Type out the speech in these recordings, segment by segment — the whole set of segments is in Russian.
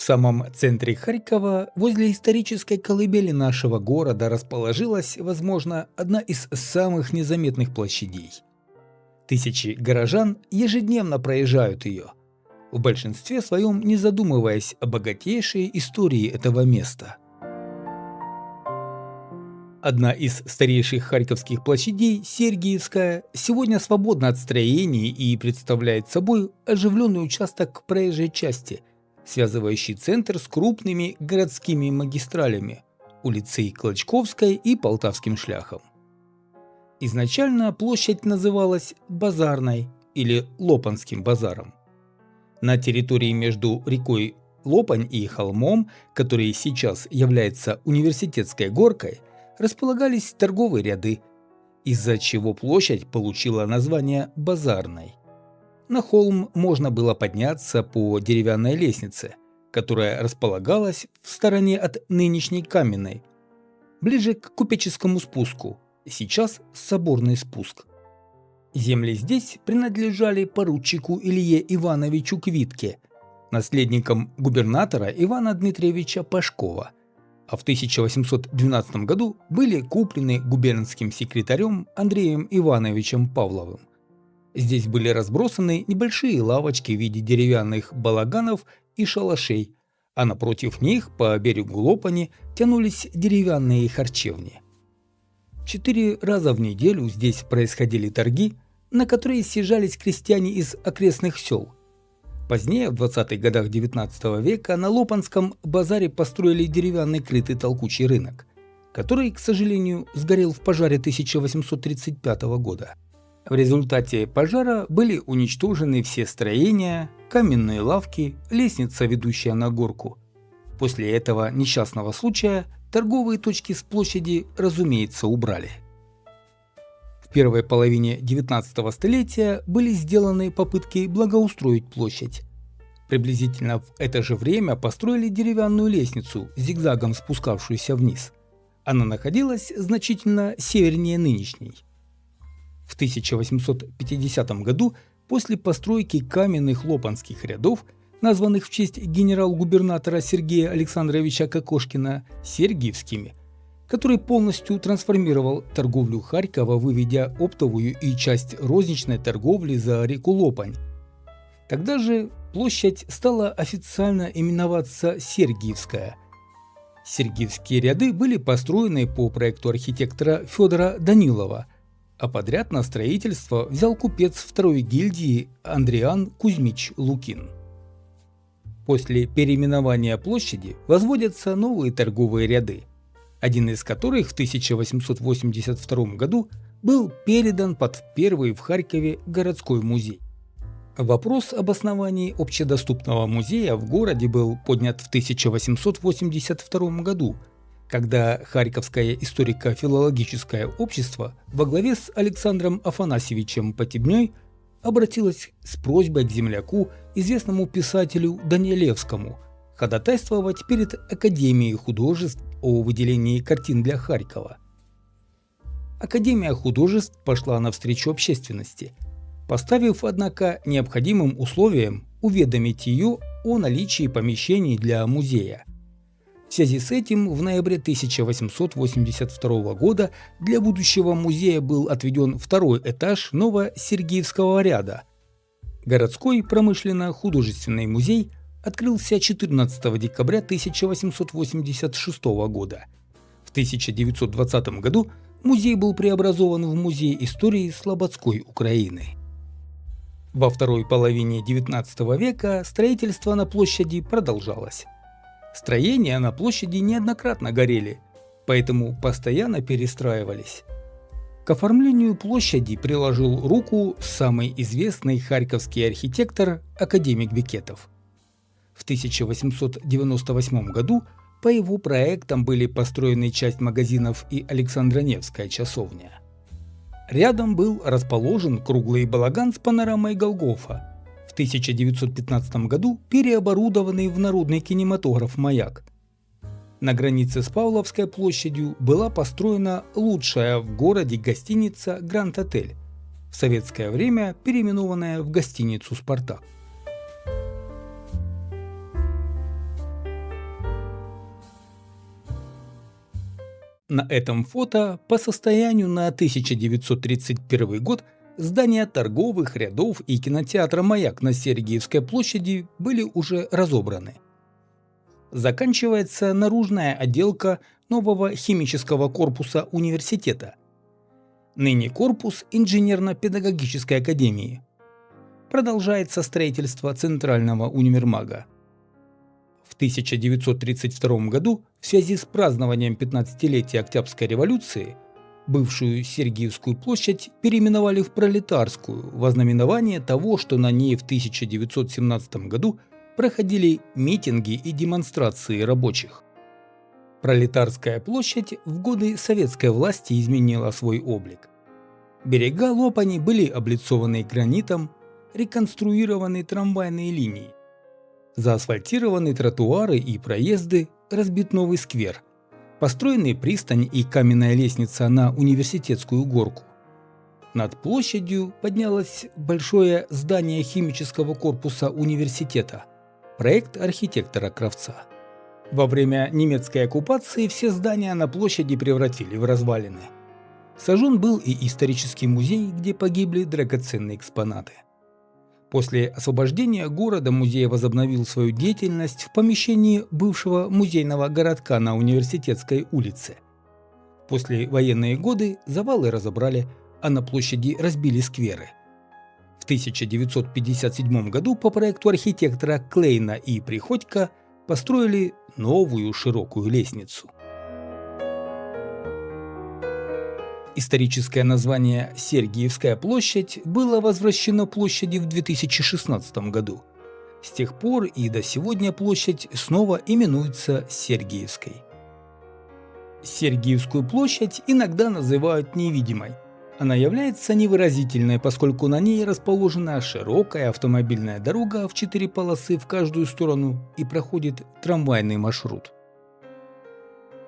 В самом центре Харькова, возле исторической колыбели нашего города, расположилась, возможно, одна из самых незаметных площадей. Тысячи горожан ежедневно проезжают ее, в большинстве своем не задумываясь о богатейшей истории этого места. Одна из старейших харьковских площадей, Сергиевская, сегодня свободна от строений и представляет собой оживленный участок проезжей части, связывающий центр с крупными городскими магистралями – улицей Клочковской и Полтавским шляхом. Изначально площадь называлась Базарной или Лопанским базаром. На территории между рекой Лопань и холмом, который сейчас является Университетской горкой, располагались торговые ряды, из-за чего площадь получила название Базарной. На холм можно было подняться по деревянной лестнице, которая располагалась в стороне от нынешней Каменной, ближе к купеческому спуску, сейчас Соборный спуск. Земли здесь принадлежали поручику Илье Ивановичу Квитке, наследникам губернатора Ивана Дмитриевича Пашкова, а в 1812 году были куплены губернским секретарем Андреем Ивановичем Павловым. Здесь были разбросаны небольшие лавочки в виде деревянных балаганов и шалашей, а напротив них по берегу Лопани тянулись деревянные харчевни. 4 раза в неделю здесь происходили торги, на которые съезжались крестьяне из окрестных сел. Позднее, в 20-х годах XIX века, на Лопанском базаре построили деревянный крытый толкучий рынок, который, к сожалению, сгорел в пожаре 1835 года. В результате пожара были уничтожены все строения, каменные лавки, лестница, ведущая на горку. После этого несчастного случая торговые точки с площади, разумеется, убрали. В первой половине XIX столетия были сделаны попытки благоустроить площадь. Приблизительно в это же время построили деревянную лестницу, зигзагом спускавшуюся вниз. Она находилась значительно севернее нынешней. В 1850 году, после постройки каменных лопанских рядов, названных в честь генерал-губернатора Сергея Александровича Кокошкина Сергиевскими, который полностью трансформировал торговлю Харькова, выведя оптовую и часть розничной торговли за реку Лопань. Тогда же площадь стала официально именоваться Сергиевская. Сергиевские ряды были построены по проекту архитектора Федора Данилова, а подряд на строительство взял купец второй гильдии Андриан Кузьмич Лукин. После переименования площади возводятся новые торговые ряды, один из которых в 1882 году был передан под первый в Харькове городской музей. Вопрос об основании общедоступного музея в городе был поднят в 1882 году, когда Харьковское историко-филологическое общество во главе с Александром Афанасьевичем Потебней обратилось с просьбой к земляку, известному писателю Данилевскому, ходатайствовать перед Академией художеств о выделении картин для Харькова. Академия художеств пошла навстречу общественности, поставив, однако, необходимым условием уведомить ее о наличии помещений для музея. В связи с этим в ноябре 1882 года для будущего музея был отведен второй этаж Новосергиевского ряда. Городской промышленно-художественный музей открылся 14 декабря 1886 года. В 1920 году музей был преобразован в Музей истории Слободской Украины. Во второй половине XIX века строительство на площади продолжалось. Строения на площади неоднократно горели, поэтому постоянно перестраивались. К оформлению площади приложил руку самый известный харьковский архитектор академик Бекетов. В 1898 году по его проектам были построены часть магазинов и Александро-Невская часовня. Рядом был расположен круглый балаган с панорамой Голгофа, в 1915 году переоборудованный в народный кинематограф «Маяк». На границе с Павловской площадью была построена лучшая в городе гостиница «Гранд-отель», в советское время переименованная в гостиницу «Спартак». На этом фото по состоянию на 1931 год здания торговых рядов и кинотеатра «Маяк» на Сергиевской площади были уже разобраны. Заканчивается наружная отделка нового химического корпуса университета. Ныне корпус инженерно-педагогической академии. Продолжается строительство центрального универмага. В 1932 году в связи с празднованием 15-летия Октябрьской революции бывшую Сергиевскую площадь переименовали в Пролетарскую в ознаменование того, что на ней в 1917 году проходили митинги и демонстрации рабочих. Пролетарская площадь в годы советской власти изменила свой облик. Берега Лопани были облицованы гранитом, реконструированы трамвайные линии. Заасфальтированы тротуары и проезды, разбит новый сквер, построены пристань и каменная лестница на Университетскую горку. Над площадью поднялось большое здание химического корпуса университета, проект архитектора Кравца. Во время немецкой оккупации все здания на площади превратили в развалины. Сожжен был и исторический музей, где погибли драгоценные экспонаты. После освобождения города музей возобновил свою деятельность в помещении бывшего музейного городка на Университетской улице. После военные годы завалы разобрали, а на площади разбили скверы. В 1957 году по проекту архитектора Клейна и Приходько построили новую широкую лестницу. Историческое название Сергиевская площадь было возвращено площади в 2016 году. С тех пор и до сегодня площадь снова именуется Сергиевской. Сергиевскую площадь иногда называют невидимой. Она является невыразительной, поскольку на ней расположена широкая автомобильная дорога в 4 полосы в каждую сторону и проходит трамвайный маршрут.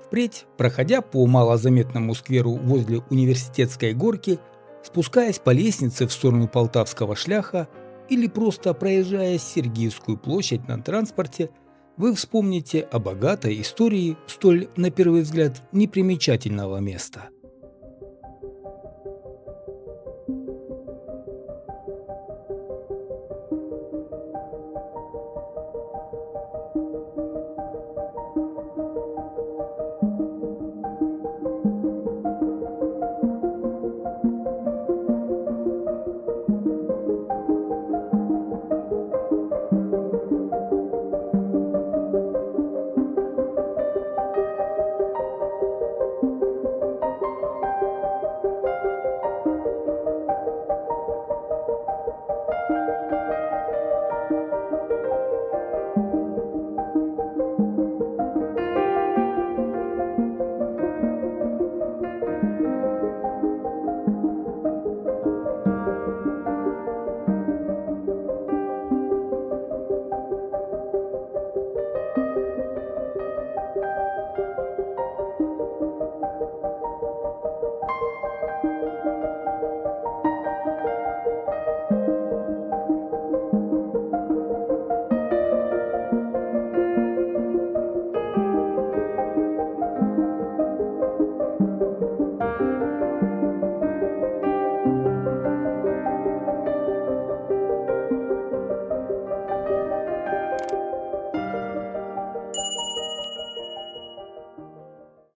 Впредь, проходя по малозаметному скверу возле Университетской горки, спускаясь по лестнице в сторону Полтавского шляха или просто проезжая Сергиевскую площадь на транспорте, вы вспомните о богатой истории столь, на первый взгляд, непримечательного места.